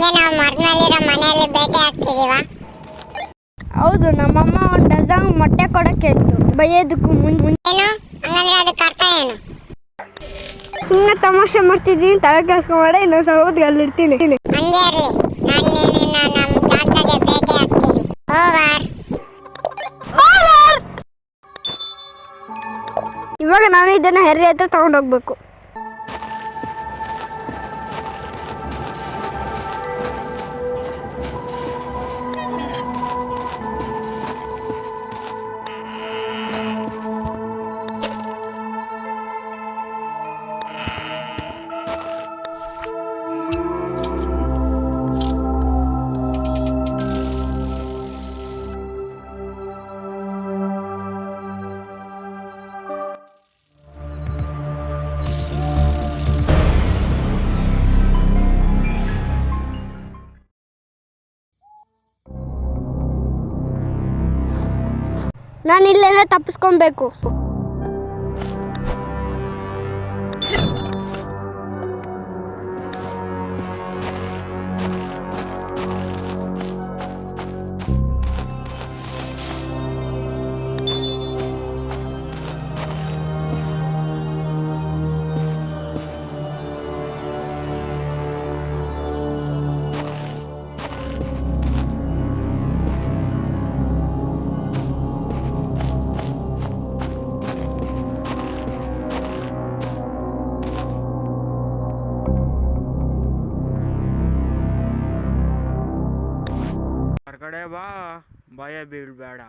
ನಾವು ಮರನಲ್ಲಿರೋ ಮನೆಯಲ್ಲಿ ಭೇಟಿ ಆಗ್ತಿದೀವ. ಹೌದು, ನಮ್ಮಮ್ಮ ಒಂದು ಡಜನ್ ಮೊಟ್ಟೆ ಕೊಡಕ್ಕೆ ಇತ್ತು ಬೈಯೋದಕ್ಕೂ ಏನು ಹಂಗಂದ್ರೆ ಅದಕ್ಕೆ ಅರ್ಥ ಏನು? ಸುಮ್ಮನೆ ತಮಾಷೆ ಮಾಡ್ತಿದ್ದೀನಿ, ತಲೆ ಕೆಲ್ಸ್ಕೊಂಬೇಡ. ಇನ್ನೊಂದು ಸ್ವಲ್ಪ ಹೊತ್ತಿಗೆ ಅಲ್ಲಿರ್ತೀನಿ. ಹಂಗೆ ಇರಲಿ, ನಾನು ನಿನ್ನ ನಮ್ಮ ತಾತಗೆ ಭೇಟಿ ಆಗ್ತೀನಿ. ಓವರ್. ಇವಾಗ ನಾನು ಇದನ್ನ ಹೆರ್ರಿ ಹತ್ರ ತಗೊಂಡೋಗ್ಬೇಕು. ನಾನು ಇಲ್ಲೆಲ್ಲ ತಪ್ಪಿಸ್ಕೊಬೇಕು. ಹೊರಗಡೆ ಬಾ, ಭಯ ಬೀಳ್ಬೇಡ.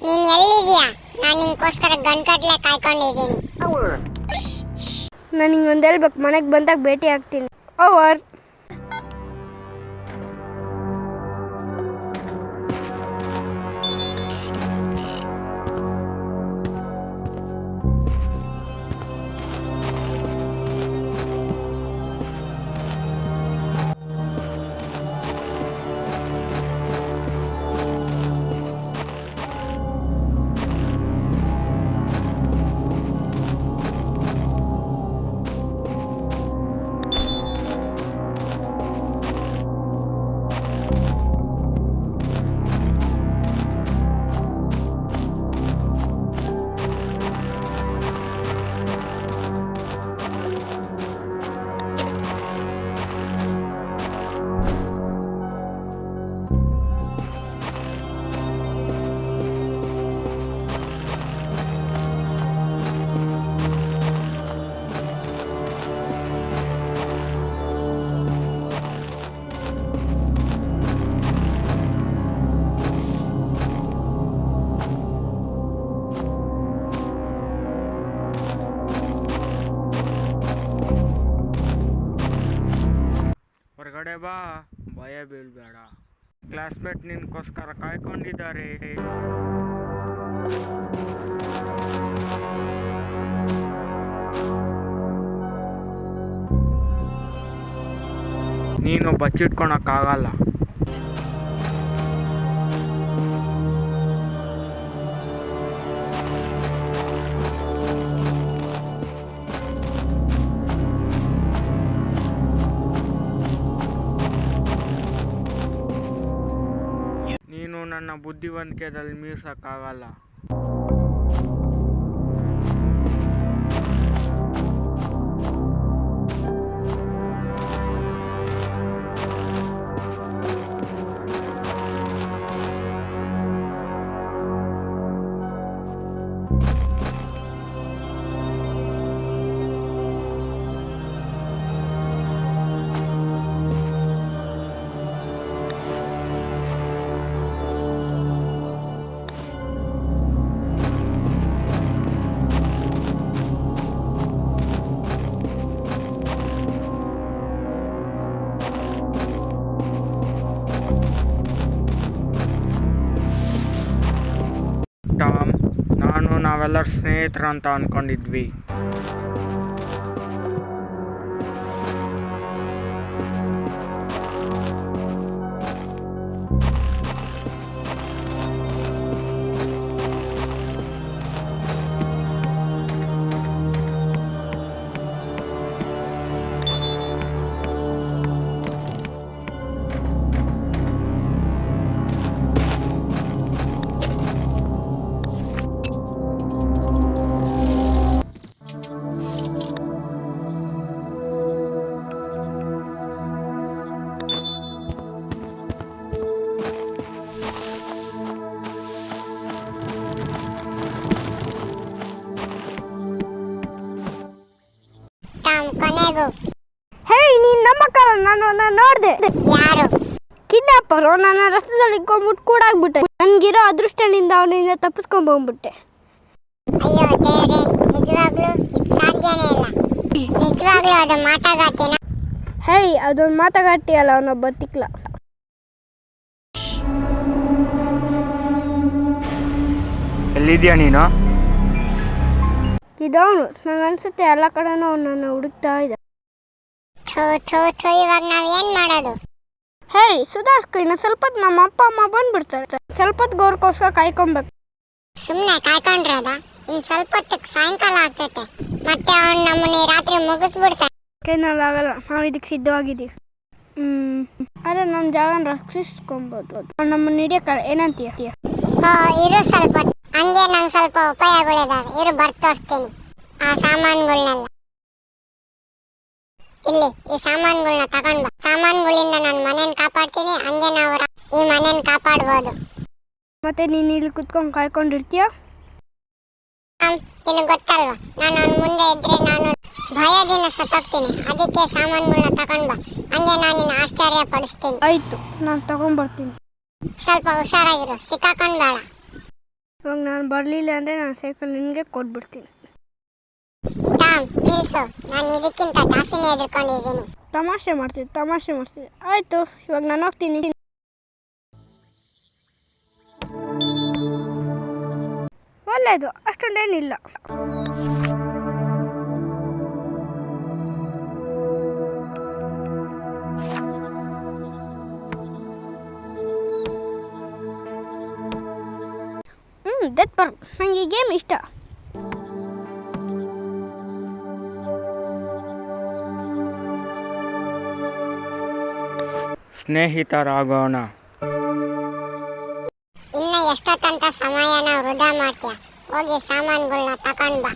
ನೀನ್ ಎಲ್ಲಿದ್ಯಾ? ನಾನು ನಿನ್ಗೋಸ್ಕರ ಗಂಟಗಟ್ಟಲೆ ಕಾಯ್ಕೊಂಡಿದ್ದೀನಿ. ನಾನು ಹಿಂಗೊಂದು ಹೇಳ್ಬೇಕು, ಮನೆಗೆ ಬಂದಾಗ ಭೇಟಿ ಆಗ್ತೀನಿ. ಓವರ್. ಹೊರಗಡೆ ಬಾ, ಭಯ ಬೀಳ್ಬೇಡ. ಕ್ಲಾಸ್ಮೇಟ್ ನಿನ್ಗೋಸ್ಕರ ಕಾಯ್ಕೊಂಡಿದ್ದಾರೆ. ನೀನು ಬಚ್ಚಿಟ್ಕೊಳಕ್ಕಾಗಲ್ಲ. ನೀನು ನನ್ನ ಬುದ್ಧಿವಂತಿಕೆಯಲ್ಲಿ ಮೀರ್ಸಕ್ಕಾಗಲ್ಲ. ನಾವೆಲ್ಲರೂ ಸ್ನೇಹಿತರು ಅಂತ ಅಂದ್ಕೊಂಡಿದ್ವಿ. ಟಾಮ್ ಕೊನೆಗೂ ಹೇ ನೀನು ನಂಬಕ್ಕಲ್ಲ, ನಾನು ನೋಡಿದೆ. ಯಾರು? ಕಿಡ್ನಾಪರು ನನ್ನ ರಸ್ತೆಯಲ್ಲಿ ಇಟ್ಕೊಂಡ್ಬಿಟ್ಟು ಕೂಡಾಗ್ಬಿಟ್ಟೆ. ನನಗಿರೋ ಅದೃಷ್ಟನಿಂದ ಅವನಿಂದ ತಪ್ಪಿಸ್ಕೊಂಡ್ಬಂದ್ಬಿಟ್ಟೆ. ಅಯ್ಯೋ ದೇವ್ರೆ, ನಿಜವಾಗ್ಲೂ ಇದು ಸಾಧ್ಯನೇ ಇಲ್ಲ. ನಿಜವಾಗ್ಲೂ ಅದು ಮಾಟಗಾತಿನ? ಹೇ ಅದೊಂದು ಮಾತುಗಾಟಿ ಅಲ್ಲ, ಅವನೊಬ್ಬ ತಿಕ್ಲ. ಎಲ್ಲಿದ್ಯಾ ನೀನು? ಇದವನು ನಂಗೆ ಅನ್ಸುತ್ತೆ ಎಲ್ಲ ಕಡೆನೂ ಅವನನ್ನು ಹುಡುಕ್ತಾ ಇದೆ. ಥೋ ಥೋ ಥೋ, ಇವಾಗ ನಾವ್ ಏನ್ ಮಾಡೋದು? ಹೇ ಸುಧಾರ್ಸ್ಕೊ, ಇನ್ನು ಸ್ವಲ್ಪ ಹೊತ್ತು ನಮ್ಮ ಅಪ್ಪ ಅಮ್ಮ ಬಂದ್ಬಿಡ್ತಾರೆ. ಸ್ವಲ್ಪ ಹೊತ್ತು ಅವ್ರಿಗೋಸ್ಕರ ಕಾಯ್ಕೊಬೇಕು. ಸುಮ್ನೆ ಕಾಯ್ಕೊಂಡ್ರದ? ಇನ್ ಸ್ವಲ್ಪ ಹೊತ್ತಿಗೆ ಸಾಯಂಕಾಲ ಆಗ್ತೈತೆ, ಮತ್ತೆ ಅವ್ನು ನಮ್ಮನ್ನ ರಾತ್ರಿ ಮುಗಿಸ್ಬಿಡ್ತಾನೆ. ಕೈನಲ್ಲಿ ಆಗಲ್ಲ, ನಾವು ಇದಕ್ಕೆ ಸಿದ್ಧವಾಗಿದ್ದೀವಿ. ಆದರೆ ನಮ್ಮ ಜಾಗನ ರಕ್ಷಿಸ್ಕೊಬೋದು. ಅವ್ನು ನಮ್ಮನ್ನು ಹಿಡಿಯೋಕ್ಕಲ್ಲ, ಏನಂತೀಯ? ಇರು ಸ್ವಲ್ಪ ಹೊತ್ತು. ಹಂಗೆ ನಂಗೆ ಸ್ವಲ್ಪ ಉಪಾಯಗಳಿದಾವೆ, ಇರು ಬರ್ತೋರ್ಸ್ತೀನಿ ಆ ಸಾಮಾನುಗಳನ್ನೆಲ್ಲ. ಇಲ್ಲಿ ಈ ಸಾಮಾನುಗಳನ್ನ ತಗೊಂಡ್ ಬಾ. ಸಾಮಾನುಗಳಿಂದ ನಾನು ಮನೇನ ಕಾಪಾಡ್ತೀನಿ, ಹಂಗೆ ನಾವು ಈ ಮನೇನ ಕಾಪಾಡ್ಬೋದು. ಮತ್ತೆ ನೀನು ಇಲ್ಲಿ ಕುತ್ಕೊಂಡು ಕಾಯ್ಕೊಂಡಿರ್ತೀಯ? ನಿನಗೆ ಗೊತ್ತಲ್ವಾ, ನಾನು ಅವ್ನ ಮುಂದೆ ಇದ್ರೆ ನಾನು ಭಯದಿಂದ ಸತ್ತೋಗ್ತೀನಿ. ಅದಕ್ಕೆ ಸಾಮಾನುಗಳನ್ನ ತಗೊಂಡ್ ಬಾ, ಹಂಗೆ ನಾನು ನಿನ್ನ ಆಶ್ಚರ್ಯ ಪಡಿಸ್ತೀನಿ. ಆಯಿತು, ನಾನು ತಗೊಂಡ್ಬರ್ತೀನಿ. ಸ್ವಲ್ಪ ಹುಷಾರಾಗಿರು, ಸಿಕ್ಕಾಕೊಂಡ್ಬೇಡ. ಇವಾಗ ನಾನು ಬರಲಿಲ್ಲ ಅಂದರೆ ನಾನು ಸೈಕಲ್ ನಿನಗೆ ಕೊಟ್ಬಿಡ್ತೀನಿ. ಟಾಮ್ ನಿಲ್ಸು, ನಾನು ಇದಕ್ಕಿಂತ ಜಾಸ್ತಿನೇ ಎದುರ್ಕೊಂಡಿದ್ದೀನಿ. ತಮಾಷೆ ಮಾಡ್ತಿದ್ದೆ. ಆಯಿತು, ಇವಾಗ ನಾನು ಹೋಗ್ತೀನಿ. ಒಳ್ಳೆಯದು, ಅಷ್ಟೊಂದೇನಿಲ್ಲ. ಡೆತ್ ಪಾರ್ಕ್, ನನಗೆ ಈ ಗೇಮ್ ಇಷ್ಟ. ಸ್ನೇಹಿತರಾಗೋಣ. ಇನ್ನ ಎಷ್ಟೊತ್ತಂತ ಸಮಯನ ವೃಧಾ ಮಾಡ್ತೀಯ? ಹೋಗಿ ಸಾಮಾನುಗಳನ್ನ ತಗೊಂಡ್ ಬಾ.